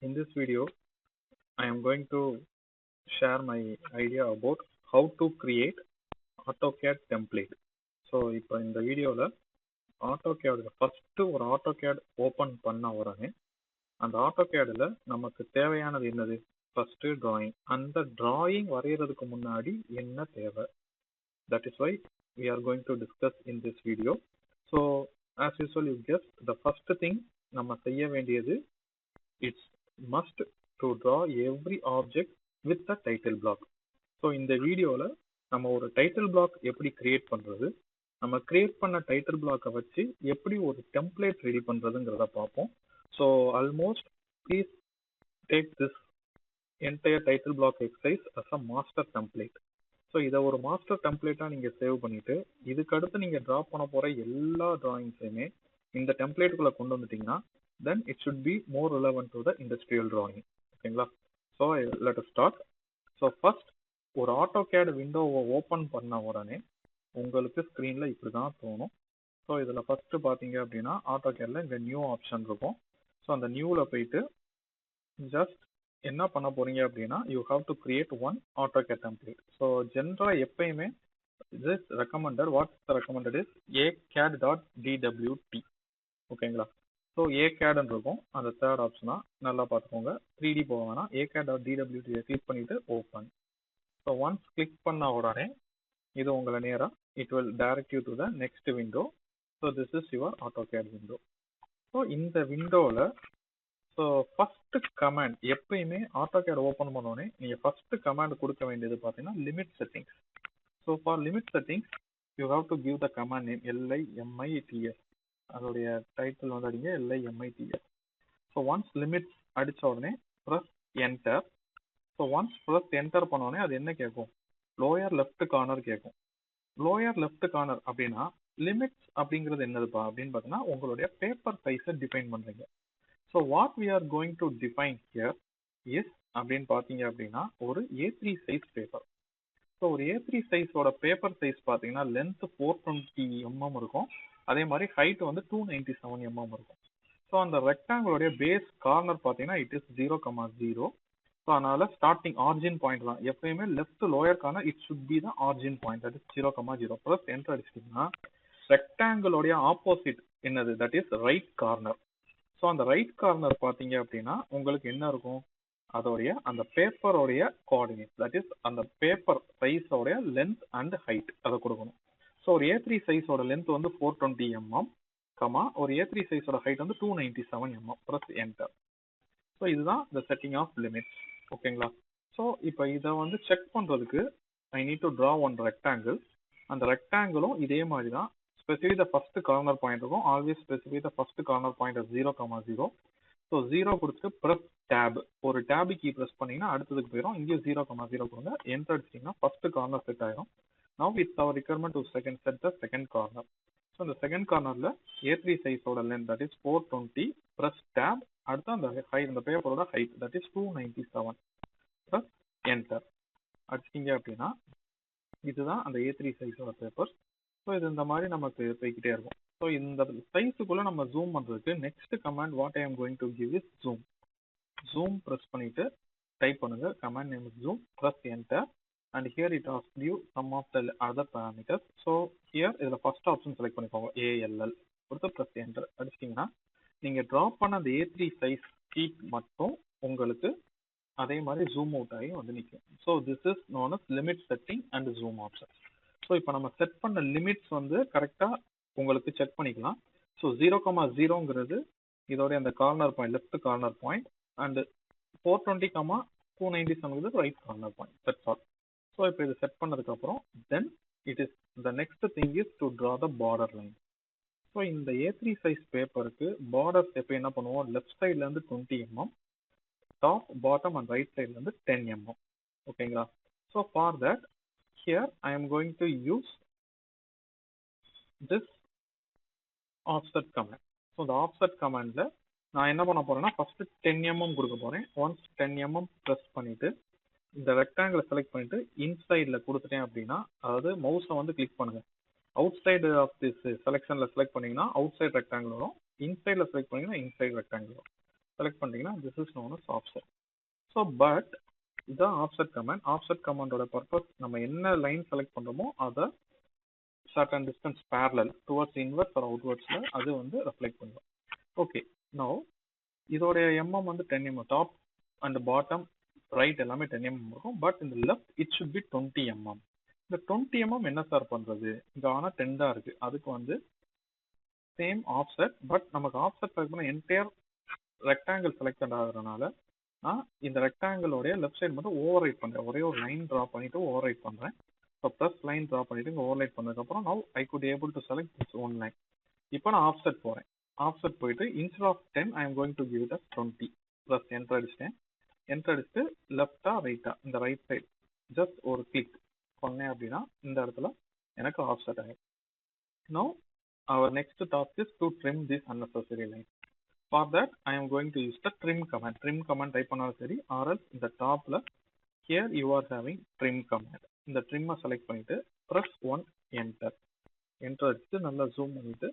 In this video, I am going to share my idea about how to create AutoCAD template. So இப்போ இந்த வீடியோவில் AutoCAD first ஒரு AutoCAD open பண்ண உடனே அந்த AutoCADல நமக்கு தேவையானது என்னது? First drawing. அந்த drawing வரைகிறதுக்கு முன்னாடி என்ன தேவை? That is why we are going to discuss in this video. So as usual, you guess the first thing நம்ம செய்ய வேண்டியது it's must to draw every object with the title block. So இந்த வீடியோவில் நம்ம ஒரு டைட்டில் பிளாக் எப்படி create பண்ணுறது, நம்ம கிரியேட் பண்ண டைட்டில் பிளாக்கை வச்சு எப்படி ஒரு டெம்ப்ளேட் ரெடி பண்ணுறதுங்கிறத பார்ப்போம். So almost please take this entire title block exercise as a master template. So இதை ஒரு மாஸ்டர் டெம்ப்ளேட்டாக நீங்கள் சேவ் பண்ணிவிட்டு இதுக்கடுத்து நீங்கள் ட்ரா பண்ண போகிற எல்லா ட்ராயிங்ஸையுமே இந்த டெம்ப்ளேட்டுக்குள்ளே கொண்டு வந்துட்டிங்கன்னா then it should be more relevant to the industrial drawing. ஓகேங்களா? So let us start. So first ஒரு AutoCAD விண்டோவை ஓப்பன் பண்ண உடனே உங்களுக்கு ஸ்க்ரீனில் இப்படி தான் தோணும். ஸோ இதில் ஃபஸ்ட்டு பார்த்தீங்க அப்படின்னா AutoCADல இந்த நியூ ஆப்ஷன் இருக்கும். ஸோ அந்த நியூவில் போயிட்டு ஜஸ்ட் என்ன பண்ண போறீங்க அப்படின்னா you have to create one AutoCAD template. So ஜென்ரலாக எப்பயுமே this recommended, what's the recommended is acad.dwt. ஓகேங்களா? ஸோ ஏகேட்னு இருக்கும் அந்த தேர்ட் ஆப்ஷனா நல்லா பார்த்துக்கோங்க. 3D போக வேணாம், acad.dwt கிளிக் பண்ணிட்டு ஓப்பன். ஸோ ஒன்ஸ் கிளிக் பண்ண உடனே இது உங்களை நேராக it will direct you to the next window. So this is your AutoCAD window. So இந்த விண்டோவில் ஸோ ஃபஸ்ட்டு கமாண்ட் எப்பயுமே AutoCAD ஓப்பன் பண்ணோடனே நீங்கள் ஃபஸ்ட்டு கமாண்ட் கொடுக்க வேண்டியது பார்த்தீங்கன்னா limit settings. So for limit settings you have to give the command name LIMITS. அதோடைய title வந்து அடிங்க LIMITS. ஸோ ஒன்ஸ் லிமிட்ஸ் அடித்த உடனே press enter. So once press enter பண்ண உடனே அது என்ன கேட்கும்? லோயர் லெஃப்ட் கார்னர் கேட்கும். லோயர் லெஃப்ட் கார்னர் அப்படின்னா லிமிட்ஸ் அப்படிங்கிறது என்னதுப்பா அப்படின்னு பார்த்தீங்கன்னா உங்களுடைய பேப்பர் சைஸை டிஃபைன் பண்ணுறீங்க. So what we are going to define here is அப்படின்னு பார்த்தீங்க அப்படின்னா ஒரு A3 சைஸ் பேப்பர். ஸோ ஒரு A3 சைஸோட பேப்பர் சைஸ் பார்த்தீங்கன்னா லென்த் 420 mm இருக்கும். அதே மாதிரி ஹைட் வந்து 297 mm இருக்கும். ஸோ அந்த ரெக்டாங்கிளோடைய பேஸ் கார்னர் பார்த்தீங்கன்னா இட் இஸ் 0,0. ஸோ அதனால ஸ்டார்டிங் ஆர்ஜின் பாயிண்ட் தான் எப்பயுமே left lower corner it should be the origin point, that is 0,0. Plus enter அடிச்சிட்டிங்கன்னா ரெக்டாங்கிளோடைய ஆப்போசிட் என்னது? That is right corner. So அந்த ரைட் கார்னர் பார்த்தீங்க அப்படின்னா உங்களுக்கு என்ன இருக்கும்? அதோடைய அந்த பேப்பரோடைய கோஆர்டினேட், தட் இஸ் அந்த பேப்பர் சைஸோடைய லென்த் அண்ட் ஹைட் அதை கொடுக்கணும். ஸோ ஒரு A3 சைஸோட லென்த் வந்து 420 mm, ஒரு A3 சைஸோட ஹைட் வந்து 297 mm. Plus enter. ஸோ இதுதான் இந்த செட்டிங் ஆஃப் லிமிட்ஸ். ஓகேங்களா? ஸோ இப்போ இதை வந்து செக் பண்ணுறதுக்கு I need to draw one rectangle. அந்த ரெக்டாங்கிளும் இதே மாதிரி தான் specify the first corner point இருக்கும். Always specify the first corner point 0,0. So 0 கொடுத்துட்டு ப்ரெஸ் டேப், ஒரு டேபு கீ ப்ரெஸ் பண்ணிங்கன்னா அடுத்ததுக்கு போயிடும். இங்கேயும் 0,0 கொடுங்க. என்டர் அடிச்சிட்டிங்கன்னா ஃபர்ஸ்ட் கார்னர் செட் ஆயிடும். Now it's our requirement to set the second corner. So இந்த செகண்ட் கார்னர்ல A3 சைஸோட length that is 420, press tab, அடுத்து அந்த ஹைட் இந்த பேப்பரோட height that is 297, press enter அடிச்சிட்டிங்க அப்படின்னா இதுதான் அந்த A3 சைஸோட பேப்பர். ஸோ இது இந்த மாதிரி நமக்கு போய்கிட்டே இருக்கும். ஸோ இந்த சைஸுக்குள்ள நம்ம ஜூம் பண்றதுக்கு next command what I am going to give is zoom. Zoom press பண்ணிட்டு டைப் பண்ணுங்க command name is zoom, press enter. And here it asks you some of the other parameters. So here is the first option select பண்ணிக்கோங்க ALL கொடுத்து press enter அடிச்சிட்டிங்கன்னா நீங்கள் drop பண்ண அந்த A3 size sheet மட்டும் உங்களுக்கு அதே மாதிரி ஜூம் அவுட் ஆகி வந்து நிற்கும். So this is known as limit setting and zoom option. So இப்போ நம்ம செட் பண்ண லிமிட்ஸ் வந்து கரெக்டாக உங்களுக்கு செக் பண்ணிக்கலாம். ஸோ 0,0ங்கிறது இதோடைய அந்த corner point left corner point and 420, 297 right corner point. That's all. So இப்போ இது செட் பண்ணதுக்கு அப்புறம் then it is the next thing is to draw the border line. So இந்த A3 சைஸ் பேப்பருக்கு பார்டர்ஸ் எப்போ என்ன பண்ணுவோம்? லெஃப்ட் சைட்ல இருந்து 20 mm, top bottom and right சைட்ல இருந்து 10 mm. ஓகேங்களா? So for that here I am going to use this offset command. So இந்த ஆஃப்செட் கமாண்ட்ல நான் என்ன பண்ண போறேன்னா ஃபர்ஸ்ட் 10 mm கொடுக்க போறேன். ஒன்ஸ் 10 mm ப்ரெஸ் பண்ணிட்டு இந்த ரெக்டாங்கிளை செலக்ட் பண்ணிட்டு இன்சைடில் கொடுத்துட்டேன் அப்படின்னா, அதாவது மவுஸை வந்து கிளிக் பண்ணுங்க. அவுட் சைடு ஆஃப் திஸ் செலெக்ஷனில் செலக்ட் பண்ணீங்கன்னா அவுட் சைடு ரெக்டாங்கிள் வரும். இன்சைடில் செலக்ட் பண்ணீங்கன்னா இன்சைடு ரெக்டாங்கிள் வரும். செலக்ட் பண்ணிட்டீங்கன்னா this is known as offset. So but இதான் ஆஃப்செட் கமாண்ட். ஆஃப்செட் கமாண்டோட பர்பஸ் நம்ம என்ன லைன் செலக்ட் பண்ணுறோமோ அதை certain distance parallel towards inwards or outwards அது வந்து ரெஃப்ளெக்ட் பண்ணும். ஓகே, நோ இதோடைய எம்எம் வந்து 10 mm, top and bottom right எல்லாமே 10 mm இருக்கும். பட் இந்த left it should be 20 mm. இந்த 20 mm என்ன சார் பண்றது? இங்க ஆனால் 10 தான் இருக்கு. அதுக்கு வந்து சேம் ஆஃப்செட், பட் நமக்கு ஆஃப்செட் செலக்ட் பண்ண என்டையர் ரெக்டாங்கிள் செலக்ட் ஆகுறதுனால நான் இந்த ரெக்டாங்கிளோடைய லெஃப்ட் சைடு மட்டும் ஓவர் ரைட் பண்றேன். ஒரே ஒரு லைன் ட்ரா பண்ணிட்டு ஓவர் ரைட் பண்றேன். ஸோ ப்ளஸ் லைன் ட்ரா பண்ணிட்டு இங்கே ஓவர் ரைட் பண்ணதுக்கப்புறம் now I could able to select this one line. இப்போ நான் ஆஃப்செட் போறேன். ஆஃப்செட் போயிட்டு instead of 10 I am going to give it as 20 plus enter அடிச்சிட்டேன். என்டர் அடிச்சுட்டு லெஃப்டா ரைட்டா இந்த ரைட் சைடு ஜஸ்ட் ஒரு கிளிக் பண்ணேன் அப்படின்னா இந்த இடத்துல எனக்கு ஆஃப்செட் ஆகும். No our next task is to trim this unnecessary line. For that I am going to use the trim command. Trim command type பண்ணாலும் சரி, or else இந்த டாப்ல here you are having trim command. இந்த trim select பண்ணிட்டு press 1 enter. enter அடிச்சுட்டு நல்லா zoom பண்ணிட்டு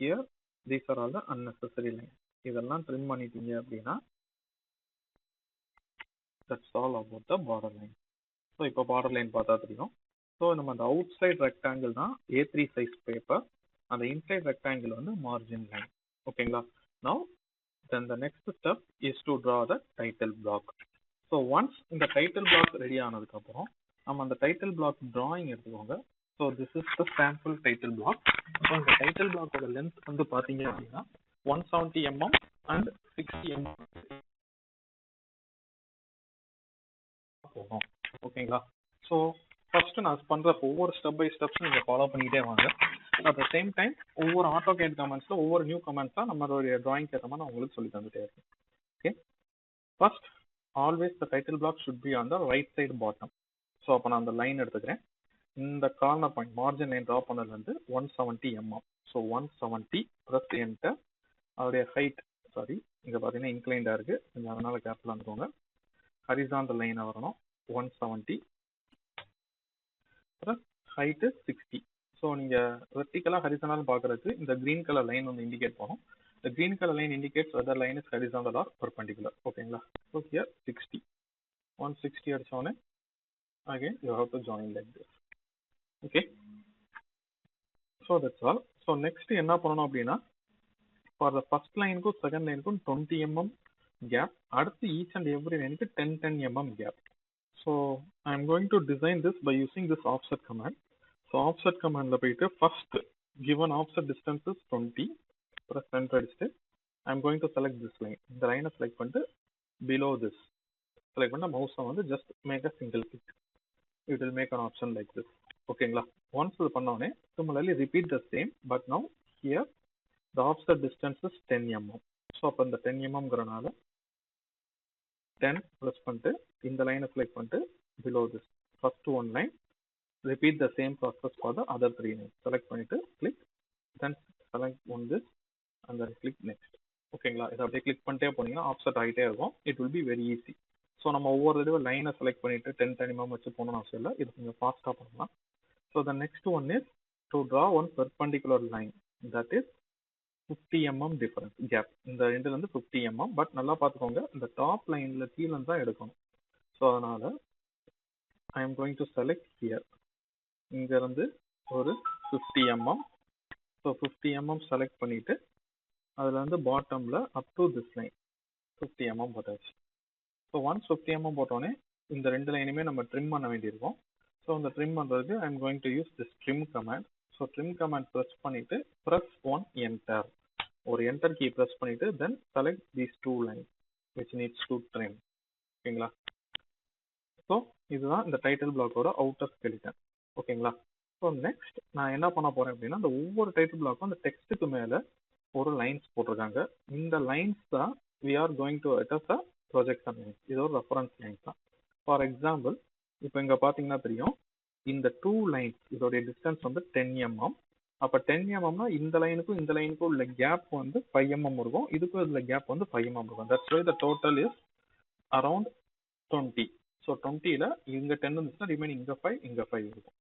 here these are all the unnecessary line. இதெல்லாம் trim பண்ணிட்டீங்க அப்படின்னா that's all about the border line. So இப்போ border line பார்த்தா தெரியும். ஸோ நம்ம அந்த அவுட் சைட் ரெக்டாங்கிள் தான் A3 சைஸ் பேப்பர், அந்த இன்சைட் ரெக்டாங்கிள் வந்து மார்ஜின் லைன். ஓகேங்களா? Now then the next step is to draw the title block. So once இந்த title block ரெடி ஆனதுக்கு அப்புறம் நம்ம அந்த title block drawing எடுத்துக்கோங்க. So this is the sample title block. So இந்த title block ஓட length வந்து பாத்தீங்க அப்படின்னா 170 mm and 60 mm போகும். ஓகேங்களா? ஸோ ஃபர்ஸ்ட் நான் பண்ற ஒவ்வொரு ஸ்டெப் பை ஸ்டெப்ஸ் நீங்க ஃபாலோ பண்ணிட்டே வாங்க. அட் த சேம் டைம் ஒவ்வொரு AutoCAD கமெண்ட்ஸ்ல ஒவ்வொரு நியூ கமெண்ட்ஸா நம்மளுடைய டிராயிங் ஏற்ற மாதிரி நான் உங்களுக்கு சொல்லி தந்துட்டே இருக்கேன். Okay, first always the title black should be on the right side bottom. So அப்போ நான் அந்த லைன் எடுத்துக்கிறேன். இந்த corner point margin line draw பண்ணது வந்து 170 mm. So 170 plus enter. அதோடைய ஹைட் சாரி இங்கே பார்த்தீங்கன்னா இன்க்ளைண்டாக இருக்கு, கொஞ்சம் அதனால கேர்ஃபுல்லாக இருந்துக்கோங்க. ஹரிசாண்டல் லைனாக வரணும் 170 ப்ளஸ் ஹைட்டு 60. ஸோ நீங்கள் வெர்டிக்கலாக ஹரிசாண்டல் பார்க்குறதுக்கு இந்த க்ரீன் கலர் லைன் வந்து இண்டிகேட் பண்ணும். இந்த green colour line indicates whether line is horizontal or perpendicular. ஓகேங்களா? ஸோ ஹியர் 60 160 அடிச்சோடனே again you have to join like this. Okay, so that's all. So next என்ன பண்ணணும் அப்படின்னா for the first லைனுக்கும் second லைனுக்கும் 20 mm gap, அடுத்து each and every லைனுக்கு 10 mm gap. So I am going to design this by using this offset command. So offset commandல போயிட்டு first given offset distance is 20, press enter அடிச்சுட்டு I am going to select this line. இந்த லைனை select பண்ணிட்டு below this select பண்ண மவுஸை வந்து just make a single click. It will make an option like this. ஓகேங்களா? once இது பண்ணோடனே similarly repeat the same, but now here the offset distance is 10 mm. So அப்போ இந்த 10 mmங்கிறனால 10 ப்ளஸ் பண்ணிட்டு இந்த லைனை செலக்ட் பண்ணிட்டு below this first one line repeat the same process for the other 3 lines. select பண்ணிட்டு click, then select on this and then click next. ஓகேங்களா? இதை அப்படியே கிளிக் பண்ணிட்டே போனீங்கன்னா ஆஃப்செட் ஆகிட்டே இருக்கும். It will be very easy. So நம்ம ஒவ்வொரு தடவை லைனை செலக்ட் பண்ணிட்டு 10 mm வச்சு போகணும்னு அவசியம் இல்லை. இது கொஞ்சம் ஃபாஸ்ட்டாக பண்ணலாம். So the next one is to draw one perpendicular line, that is 50 mm difference gap. இந்த ரெண்டுல இருந்து 50 mm. பட் நல்லா பார்த்துக்கோங்க, இந்த டாப் லைன்ல கீழே தான் எடுக்கணும். ஸோ அதனால ஐ am going to select here. இங்க இருந்து ஒரு 50 mm. ஸோ 50 mm செலக்ட் பண்ணிட்டு அதுல இருந்து பாட்டம்ல up to this line 50 mm போட்டாச்சு. ஸோ ஒன்ஸ் 50 mm போட்டோன்னே இந்த ரெண்டு லைனுமே நம்ம ட்ரிம் பண்ண வேண்டியிருக்கும். ஸோ இந்த ட்ரிம் பண்ணுறதுக்கு ஐ am going to use this trim command. So trim command press பண்ணிட்டு ப்ரெஸ் 1 என்டர், ஒரு என்டர் கீ ப்ரெஸ் பண்ணிட்டு தென் select these 2 line which needs to trim. ஓகேங்களா? ஸோ இதுதான் இந்த டைட்டில் பிளாக்கோட அவுட்டர் ஸ்கெலிட்டன். ஓகேங்களா? ஸோ நெக்ஸ்ட் நான் என்ன பண்ண போறேன் அப்படின்னா இந்த ஒவ்வொரு டைட்டில் பிளாக்கும் அந்த டெக்ஸ்ட்டுக்கு மேலே ஒரு லைன்ஸ் போட்டிருக்காங்க. இந்த லைன்ஸ் தான் we are going to attach a projection line. இது ஒரு ரெஃபரன்ஸ் லைன் தான். ஃபார் எக்ஸாம்பிள் இப்போ இங்கே பார்த்தீங்கன்னா தெரியும் இந்த 2 லைன்ஸ் இதோடைய டிஸ்டன்ஸ் வந்து 10 mm. அப்போ 10 mmனா இந்த லைனுக்கும் இந்த லைனுக்கும் உள்ள கேப் வந்து 5 mm இருக்கும், இதுக்கும் இதில் கேப் வந்து 5 mm இருக்கும். That's why the total is around 20. So 20ல இங்கே 10 இருந்துச்சுன்னா ரிமைனிங் இங்கே 5 இங்கே 5 இருக்கும்.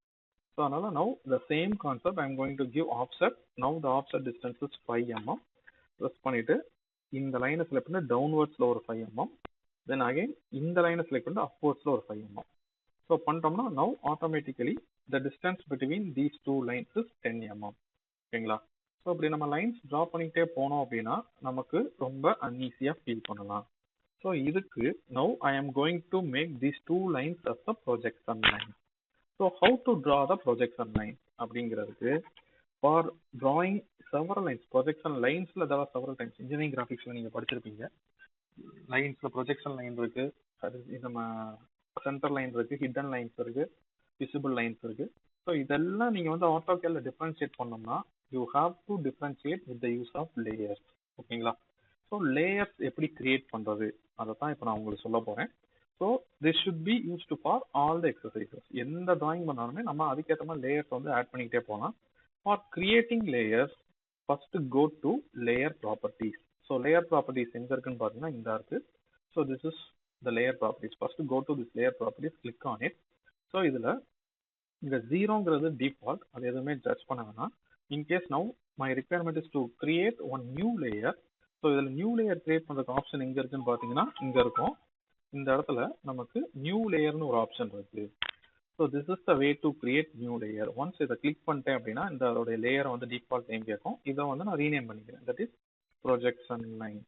ஸோ அதனால now the same concept I am going to give offset. Now the offset distance is 5 mm. Press பண்ணிட்டு இந்த லைனை செலக்ட் பண்ணி டவுன்வர்ட்ஸில் ஒரு 5 mm, தென் அகைன் இந்த லைனை செலக்ட் பண்ணி அப்வர்ட்ஸில் ஒரு 5 mm. ஸோ பண்ணிட்டோம்னா now automatically the distance between these two lines is 10 mm. ஓகேங்களா? ஸோ அப்படி நம்ம லைன்ஸ் ட்ரா பண்ணிக்கிட்டே போனோம் அப்படின்னா நமக்கு ரொம்ப அன்ஈஸியாக ஃபீல் பண்ணலாம். ஸோ இதுக்கு now I am going to make these two lines as the projection line. So how to draw the projection line அப்படிங்கிறதுக்கு for drawing several lines, projection லைன்ஸில் there are several types. Engineering கிராஃபிக்ஸில் நீங்கள் படிச்சிருப்பீங்க. லைன்ஸில் projection line இருக்கு, அது நம்ம center line இருக்கு, ஹிடன் லைன்ஸ் இருக்கு, விசிபிள் லைன்ஸ் இருக்கு. ஸோ இதெல்லாம் நீங்கள் வந்து ஆட்டோகேடில் டிஃப்ரென்ஷியேட் பண்ணோம்னா you have to differentiate with the use of layers. ஓகேங்களா? ஸோ லேயர்ஸ் எப்படி கிரியேட் பண்ணுறது அதை தான் இப்போ நான் உங்களுக்கு சொல்ல போகிறேன். So this should be used for all the exercises. எந்த டிராயிங் பண்ணாலுமே நம்ம அதுக்கேற்ற மாதிரி லேயர்ஸ் வந்து ஆட் பண்ணிக்கிட்டே போகலாம். For creating layers first go to layer properties. So layer properties எங்கே இருக்குன்னு பார்த்தீங்கன்னா இந்த இருக்கு. So this is the layer properties. First go to this layer properties, click on it. So இதில் இந்த ஜீரோங்கிறது டிஃபால்ட், அது எதுவுமே ஜட்ஜ் பண்ண வேணாம். In case now my requirement is to create one new layer. So இதில் நியூ லேயர் கிரியேட் பண்ணுறதுக்கு option எங்கே இருக்குன்னு பார்த்தீங்கன்னா இங்கே இருக்கும். இந்த இடத்துல நமக்கு நியூ லேயர்னு ஒரு ஆப்ஷன் இருக்கு. So this is the way to create new layer. Once இதை கிளிக் பண்ணிட்டேன் அப்படின்னா இந்த அதோடைய லேயரை வந்து டிஃபால்ட் நேம் கேட்கும். இதை வந்து நான் ரீநேம் பண்ணிக்கிறேன். That is projection line.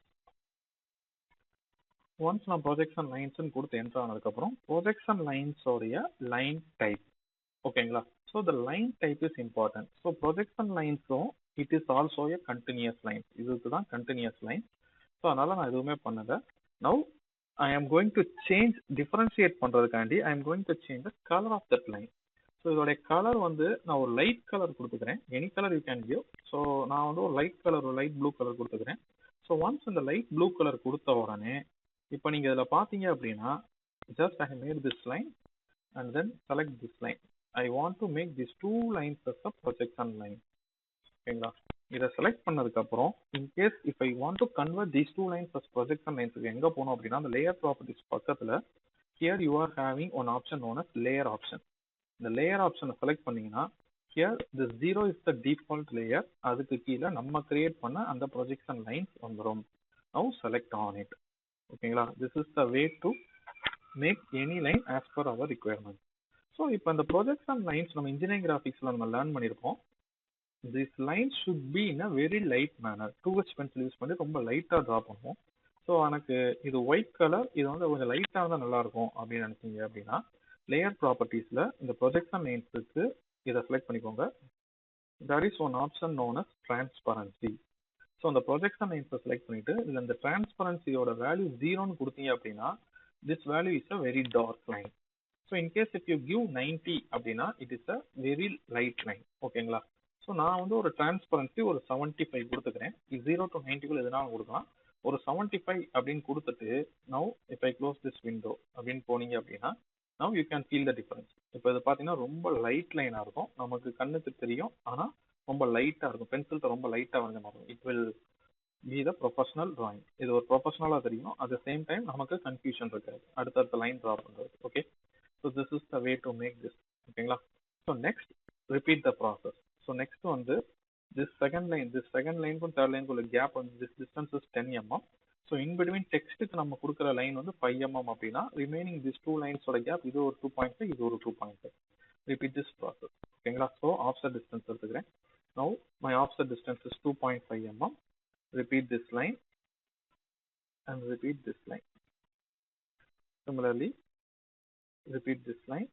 Once நான் ப்ரொஜெக்ஷன் லைன்ஸ்ன்னு கொடுத்து என்ட்ரு ஆனதுக்கப்புறம் ப்ரொஜெக்ஷன் லைன்ஸோடைய லைன் டைப். ஓகேங்களா? So the line type is important. So projection லைன்ஸும் it is also a continuous line. இதுக்கு தான் கண்டினியூஸ் லைன். ஸோ அதனால நான் எதுவுமே பண்ணலை. Now I am going to change, differentiate பண்ணுறதுக்காண்டி I am going to change the colour of that line. So இதோடைய colour வந்து நான் ஒரு லைட் கலர் கொடுத்துக்கிறேன். Any colour you can give. So நான் வந்து ஒரு லைட் கலர், ஒரு லைட் ப்ளூ கலர் கொடுத்துக்கிறேன். ஸோ ஒன்ஸ் இந்த லைட் ப்ளூ கலர் கொடுத்த உடனே இப்போ நீங்கள் இதில் பார்த்தீங்க அப்படின்னா just I made this line and then select this line. I want to make these two lines as a projection line. ஓகேங்களா? இதை செலக்ட் பண்ணதுக்கு அப்புறம் in case if I want to convert these two lines as projection லைன்ஸுக்கு எங்கே போகணும் அப்படின்னா அந்த layer properties பக்கத்தில் here you are having one option known as layer option. இந்த லேயர் ஆப்ஷனை செலக்ட் பண்ணீங்கன்னா here the zero is the default layer. அதுக்கு கீழே நம்ம கிரியேட் பண்ண அந்த ப்ரொஜெக்ஷன் லைன்ஸ் வந்துடும். Now select on it. ஓகேங்களா? This is the way to make any line as per our requirement. So இப்போ இந்த ப்ரொஜெக்ஷன் லைன்ஸ் நம்ம இன்ஜினியரிங் கிராஃபிக்ஸில் நம்ம லேர்ன் பண்ணியிருப்போம். This lines should be in a very light manner. 2H pencil use பண்ணி ரொம்ப லைட்டாக ட்ரா பண்ணுவோம். ஸோ எனக்கு இது ஒயிட் கலர், இது வந்து கொஞ்சம் லைட்டாக இருந்தால் நல்லாயிருக்கும் அப்படின்னு நினச்சிங்க அப்படின்னா லேயர் ப்ராப்பர்ட்டிஸில் இந்த ப்ரொஜெக்ஷன் லைன்ஸுக்கு இதை செலக்ட் பண்ணிக்கோங்க. That is one option known as transparency. So அந்த ப்ரொஜெக்ஷன் லைன்ஸை செலக்ட் பண்ணிட்டு இதில் இந்த டிரான்ஸ்பரன்சியோட வேல்யூ 0ன்னு கொடுத்தீங்க அப்படின்னா this value is a very dark line. So in case if you give 90 அப்படின்னா it is a very light line. ஓகேங்களா? ஸோ நான் வந்து ஒரு டிரான்ஸ்பரன்சி ஒரு 75 கொடுத்துக்கிறேன். 0 to 90 எதுனாலும் கொடுக்கலாம். ஒரு 75 அப்படின்னு கொடுத்துட்டு now if I close this window அப்படின்னு போனீங்க அப்படின்னா now you can feel the difference. இப்போ இது பார்த்தீங்கன்னா ரொம்ப லைட் லைனாக இருக்கும், நமக்கு கண்ணுக்கு தெரியும், ஆனால் ரொம்ப லைட்டாக இருக்கும். பென்சில்கிட்ட ரொம்ப லைட்டாக வந்து மாறும். It will be the professional drawing. இது ஒரு ப்ரொஃபஷனலாக தெரியும். அட் த சேம் டைம் நமக்கு கன்ஃபியூஷன் இருக்காது அடுத்தடுத்த லைன் ட்ரா பண்ணுறது. Okay? So this is the way to make this. ஓகேங்களா? So next repeat the process. So next வந்து this second line க்கும் third line குள்ள gap வந்து this distance is 10 mm. So in between textக்கு நம்ம கொடுக்குற line வந்து 5 mm அப்படின்னா remaining these two lines ஓட gap இது ஒரு 2.5, இது ஒரு 2.5. repeat this process. ஓகேங்களா? So offset distance எடுத்துக்கிறேன். Now my offset distance is 2.5 mm. repeat this line and repeat this line. Similarly repeat this line,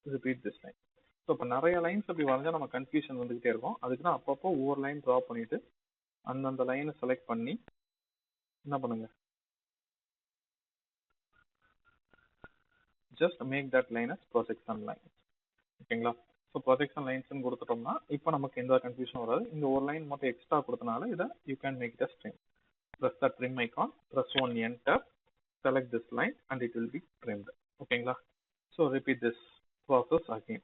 repeat this line. So இப்போ நிறைய lines அப்படி வரைஞ்சா நம்ம கன்ஃபியூஷன் வந்துகிட்டே இருக்கும். அதுக்கு தான் அப்பப்போ ஒவ்வொரு லைன் ட்ரா பண்ணிட்டு அந்தந்த லைனை செலக்ட் பண்ணி என்ன பண்ணுங்க, just make that line as projection line. ஓகேங்களா? ஸோ ப்ரொஜெக்ஷன் லைன்ஸ்னு கொடுத்துட்டோம்னா இப்போ நமக்கு எந்த கன்ஃபியூஷன் வராது. இங்கே ஒரு லைன் மட்டும் எக்ஸ்ட்ரா கொடுத்தனால இதை you can make the trim. Press the trim icon, press one enter, select this line and it will be trimmed. ஓகேங்களா? So repeat this process again.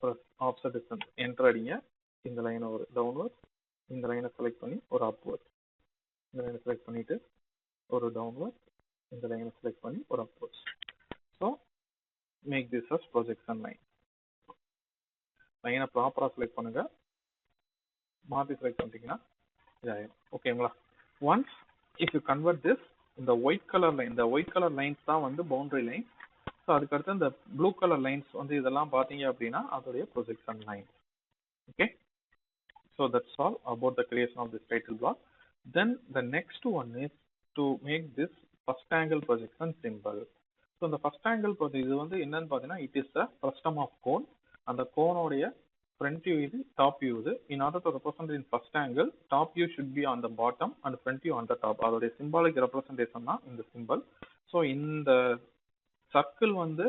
Press offset distance, enter அடிங்க. இந்த லைனை ஒரு downward, இந்த லைனை select பண்ணி ஒரு upward, இந்த லைனை செலக்ட் பண்ணிட்டு ஒரு downward, இந்த லைனை செலக்ட் பண்ணி ஒரு upward. So make this as projection line. லைனை ப்ராப்பராக செலக்ட் பண்ணுங்க. மாற்றி செலக்ட் பண்ணிட்டீங்கன்னா ஓகேங்களா. Once if you convert this, இந்த ஒயிட் கலர் லைன், இந்த ஒயிட் கலர் லைன்ஸ் தான் வந்து பவுண்டரி லைன். ஸோ அதுக்கடுத்து இந்த ப்ளூ கலர் லைன்ஸ் வந்து இதெல்லாம் பார்த்தீங்க அப்படின்னா அதோடைய projection line. Okay, so that's all about the creation of this title block. Then the next one is to make this first angle projection symbol. So the first angle projection இது வந்து என்னன்னு பார்த்தீங்கன்னா it is the frustum of cone. அந்த கோனோடைய front view இது, top view இது. In order to represent in first angle, top view should be on the bottom and front view on the top. அதோடைய symbolic representation தான் இந்த symbol. So இந்த circle வந்து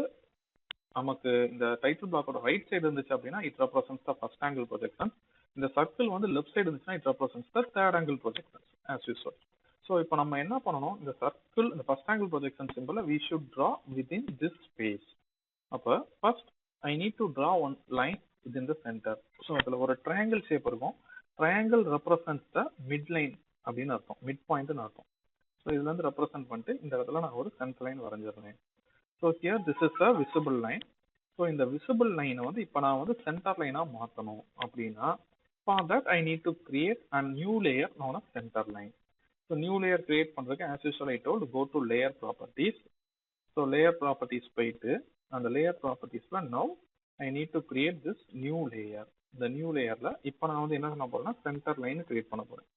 நமக்கு இந்த டைட்டில் பிளாக்கோட ரைட் சைடு இருந்துச்சு அப்படின்னா it represents the first angle projection. இந்த சர்க்கிள் வந்து லெஃப்ட் சைடு இருந்துச்சுன்னா it represents the third angle projection as usual. So இப்போ நம்ம என்ன பண்ணணும், இந்த சர்க்கிள் இந்த ஃபர்ஸ்ட் ஆங்கிள் ப்ரொஜெக்ஷன் சிம்பிளை we should draw within this space. அப்போ first I need to draw one line within the center. So அதில் ஒரு ட்ரையாங்கிள் ஷேப் இருக்கும். Triangle represents the mid line அப்படின்னு அர்த்தம், மிட் பாயிண்ட்னு அர்த்தம். ஸோ இதுல இருந்து ரெப்ரசென்ட் பண்ணிட்டு இந்த இடத்துல நான் ஒரு சென்டர் லைன் வரைஞ்சிருந்தேன். So here this is a visible line. So இந்த விசிபிள் லைனை வந்து இப்போ நான் வந்து சென்டர் லைனாக மாற்றணும் அப்படின்னா for that I need to create a new layer known as center line. So new layer create பண்ணுறதுக்கு as usual I told go to layer properties. So layer properties போயிட்டு அந்த லேயர் ப்ராப்பர்ட்டிஸில் now I need to create this new layer. இந்த new லேயரில் இப்போ நான் வந்து என்ன பண்ண போறேன்னா சென்டர் லைன் கிரியேட் பண்ண போறேன்.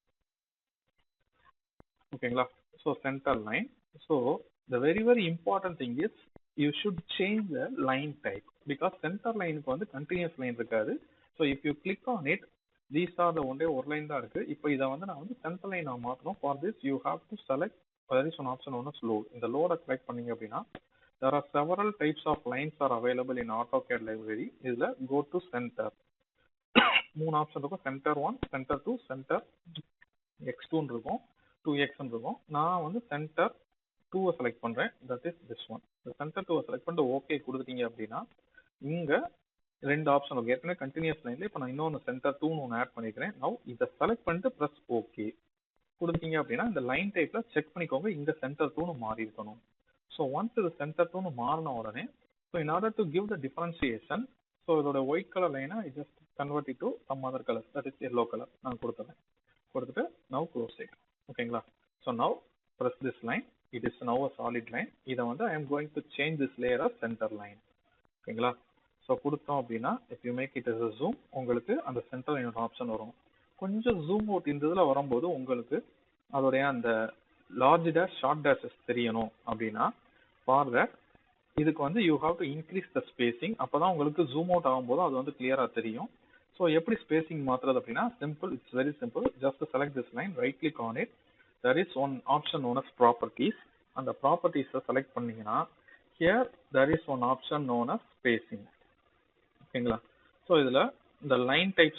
ஓகேங்களா. So centre line. So the very important thing is you should change the line type because center line க்கு வந்து continuous line இருக்காது. so if you click on it, these are the ஒரே ஒரு line தான் இருக்கு. இப்போ இதை வந்து நான் வந்து center line ஆ மாற்றணும். for this you have to select, there is one option known as load. இந்த load select பண்ணீங்க அப்படின்னா there are several types of lines are available in AutoCAD library. இதுல go to center, மூணு option இருக்கும். center 1, center 2, center x2 இருக்கும், 2x இருக்கும். நான் வந்து center 2 செலக்ட் பண்றேன். That is this one. இந்த சென்டர் 2 செலக்ட் பண்ணிட்டு ஓகே கொடுத்துட்டீங்க அப்படின்னா இங்க ரெண்டு ஆப்ஷன் இருக்கு. ஏற்கனவே கண்டினியூஸ் லைன்ல இப்போ நான் இன்னொன்று சென்டர் 2 ஒன்று ஆட் பண்ணிக்கிறேன். நவ் இதை செலக்ட் பண்ணிட்டு ப்ளஸ் ஓகே கொடுத்தீங்க அப்படின்னா இந்த லைன் டைப்ல செக் பண்ணிக்கோங்க இங்க சென்டர் 2 மாறி இருக்கணும். ஸோ ஒன்ஸ் இது சென்டர் 2 மாறின உடனே so in order to give the differentiation, so இதோட ஒயிட் கலர் லைனை I just convert it to some other colour, that is yellow colour நான் கொடுத்துறேன். கொடுத்துட்டு நவ் க்ளோஸ் இட். ஓகேங்களா. So now press this line, it is now a solid line. இதை வந்து I am going to change this layer as center line. ஓகேங்களா. So கொடுத்தோம் அப்படின்னா if you make it as a zoom உங்களுக்கு அந்த centre line option வரும். கொஞ்சம் zoom out இந்த இதில் வரும்போது உங்களுக்கு அதோடைய அந்த லார்ஜ் டேஷ் ஷார்ட் டேஷஸ் தெரியணும் அப்படின்னா ஃபார் தட் இதுக்கு வந்து you have to increase the spacing. அப்போதான் உங்களுக்கு ஜூம் அவுட் ஆகும்போது அது வந்து கிளியரா தெரியும். ஸோ எப்படி ஸ்பேசிங் மாத்துறது அப்படின்னா simple, it's very simple. Just select this line, right click on it, there is one option known as properties. அந்த properties select பண்ணீங்கன்னா here there is one option known as spacing. ஓகேங்களா. So இதுல இந்த line type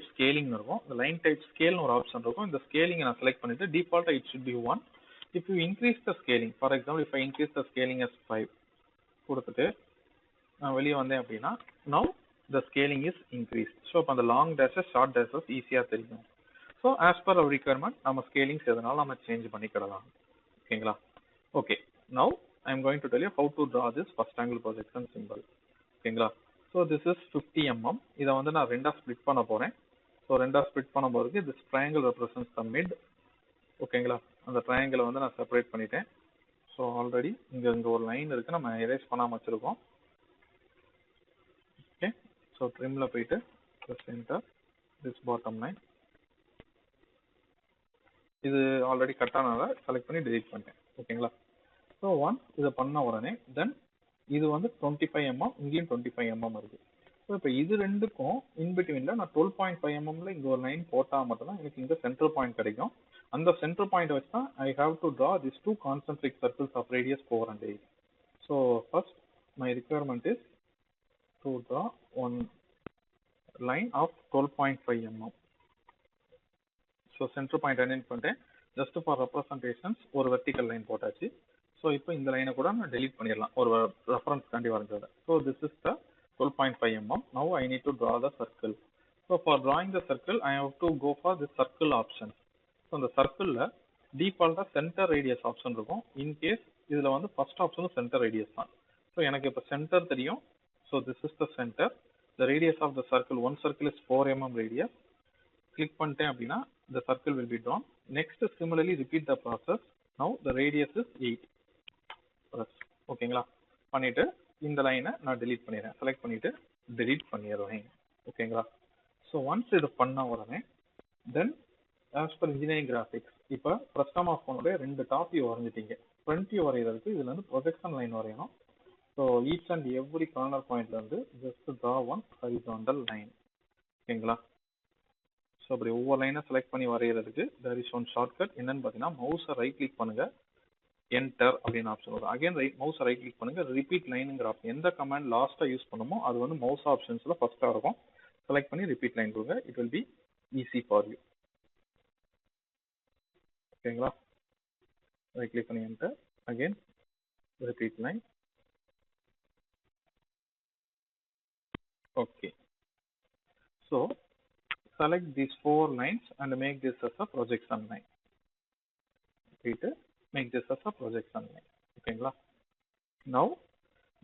scaling இருக்கும். இந்த line type ஸ்கேல்னு ஒரு option இருக்கும். இந்த ஸ்கேலிங் நான் செலக்ட் பண்ணிட்டு டிஃபால்ட்டா it should be 1. if you increase the scaling, for example if I increase the scaling as 5 கொடுத்துட்டு நான் வெளியே வந்தேன் அப்படின்னா now the scaling is increased. So அப்போ அந்த லாங் டேஷஸ் ஷார்ட் டேஷஸ் ஈஸியா தெரியும். So as per our requirement நம்ம ஸ்கேலிங்ஸ் எதனால நம்ம சேஞ்ச் பண்ணிக்கிடலாம். ஓகேங்களா. Okay, now I am going to tell you how to draw this first angle projection simple. ஓகேங்களா. So this is 50 mm. இதை வந்து நான் ரெண்டா ஸ்ப்ளிட் பண்ண போறேன். ஸோ ரெண்டா ஸ்ப்ளிட் பண்ண போறதுக்கு this triangle represents the mid. ஓகேங்களா. அந்த ட்ரையாங்கிளை வந்து நான் செப்பரேட் பண்ணிட்டேன். ஸோ ஆல்ரெடி இங்க ஒரு லைன் இருக்கு, நம்ம எரேஸ் பண்ணாம வச்சிருக்கோம். ஓகே, ஸோ ட்ரிம்ல போயிட்டு சென்டர் திஸ் பாட்டம் லைன், இது ஆல்ரெடி கட் ஆனதை செலக்ட் பண்ணி delete பண்ணிட்டேன். ஓகேங்களா. ஸோ ஒன்ஸ் இதை பண்ண உடனே தென் இது வந்து 25 mm, இங்கேயும் 25 mm இருக்கு. ஸோ இப்போ இது ரெண்டுக்கும் இன்பிட்வீனில் நான் 12.5 mm இங்கே ஒரு லைன் போட்டால் மட்டும்தான் எனக்கு இங்கே சென்ட்ரல் பாயிண்ட் கிடைக்கும். அந்த சென்ட்ரல் பாயிண்ட் வச்சு தான் I have to draw this 2 concentric circles of radius 4 and 8. So first my requirement is to draw one line of 12.5 mm. So center point identify பண்ணிட்டேன். ஜஸ்ட் ஃபார் ரெப்ரசன்டேஷன்ஸ் ஒரு vertical line போட்டாச்சு. So இப்போ இந்த லைனை கூட நான் delete பண்ணிடலாம் ஒரு ரெஃபரன்ஸ் காண்டி வரைஞ்சதை. So this is the 12.5 mm. Now I need to draw the circle. So for drawing the circle I have to go for the circle option. So இந்த சர்க்கிளில் டிஃபால்ட்டாக சென்டர் ரேடியஸ் ஆப்ஷன் இருக்கும். In case இதில் வந்து first ஆப்ஷனும் centre radius தான். So எனக்கு இப்போ சென்டர் தெரியும். So this is the center. The radius of the circle, one circle is 4 mm radius. Click பண்ணிட்டேன் அப்படின்னா the circle will be drawn. Next, similarly repeat the process. Now the radius is 8. ஓகேங்களா? பண்ணிட்டு இந்த லைனை நான் delete பண்ணிடுறேன். Select பண்ணிட்டு delete பண்ணிடுறேன். ஓகேங்களா? ஸோ ஒன்ஸ் இது பண்ண உடனே then as per engineering graphics இப்போ பிரஸ்டம் ஆஃப் பண்ணோடைய 2 டாப் வியூ வரைஞ்சிட்டீங்க. ஃப்ரண்ட் வியூ வரைகிறதுக்கு இதுல இருந்து ப்ரொஜெக்ஷன் லைன் வரையணும். So each and every corner பாயிண்ட்ல இருந்து just draw one horizontal line. ஓகேங்களா? ஸோ அப்படி ஒவ்வொரு லைனை செலக்ட் பண்ணி வரைகிறதுக்கு தேர் இஸ் ஒன் ஷார்ட்கட். என்னன்னு பார்த்தீங்கன்னா மவுஸை ரைட் கிளிக் பண்ணுங்க, என்டர் அப்படின்னு ஆப்ஷன் வரும். அகைன் மவுஸை ரைட் கிளிக் பண்ணுங்க, ரிப்பீட் லைனுங்கிற ஆப்ஷன். எந்த கமாண்ட் லாஸ்ட்டாக யூஸ் பண்ணுமோ அது வந்து மவுஸ் ஆப்ஷன்ஸில் ஃபர்ஸ்ட்டாக இருக்கும். செலக்ட் பண்ணி ரிப்பீட் லைன் கொடுங்க. It will be easy for you. ஓகேங்களா? ரைட் கிளிக் பண்ணி enter, again repeat line. Okay, so select these 4 lines and make this as a projection line. Make this as a projection line. Okay. Now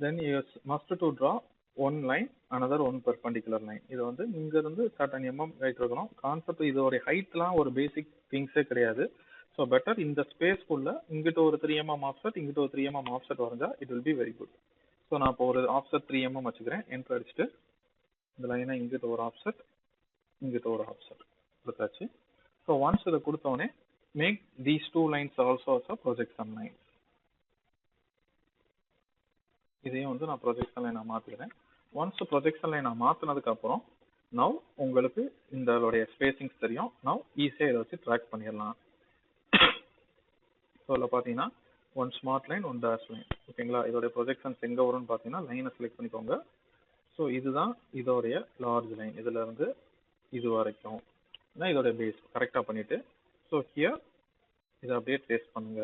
then you must to draw one line, another one perpendicular line. இது வந்து இங்க இருந்து certain mm height இருக்கணும். Concept இதோட ஹைட்லாம் ஒரு பேசிக் திங்ஸே கிடையாது. So better இந்த space குள்ள இங்கிட்ட ஒரு 3 mm ஆஃப்செட், இங்கிட்ட ஒரு 3 mm ஆஃப்செட் வரைஞ்சா it will be very good. So நான் இப்போ ஒரு ஆஃப்செட் 3 mm வச்சுக்கிறேன். என்டர் அடிச்சுட்டு இந்த லைனை இங்கிட்ட ஒரு ஆஃப்செட், இங்கிட்ட ஒரு ஆஃப்செட் கொடுத்தாச்சு. ஸோ ஒன்ஸ் இதை கொடுத்தோடனே make these 2 lines also as a projection line. இதையும் வந்து நான் ப்ரொஜெக்ஷன் லைனை மாற்றிக்கிறேன். ஒன்ஸ் ப்ரொஜெக்ஷன் லைனை மாற்றினதுக்கு அப்புறம் நவ் உங்களுக்கு இதோடைய ஸ்பேசிங்ஸ் தெரியும். நவ் ஈஸியாக இதை வச்சு ட்ராக் பண்ணிடலாம். ஸோ இதில் பார்த்தீங்கன்னா one smart line, one dash line. ஓகேங்களா? இதோடைய ப்ரொஜெக்ஷன்ஸ் எங்கே வரும்னு பார்த்தீங்கன்னா லைனை செலக்ட் பண்ணிக்கோங்க. ஸோ இதுதான் இதோடைய லார்ஜ் லைன், இதுல இருந்து இது வரைக்கும் இதோட பேஸ் கரெக்டாக பண்ணிட்டு ஸோ ஹியர் இதை அப்படியே ட்ரேஸ் பண்ணுங்க.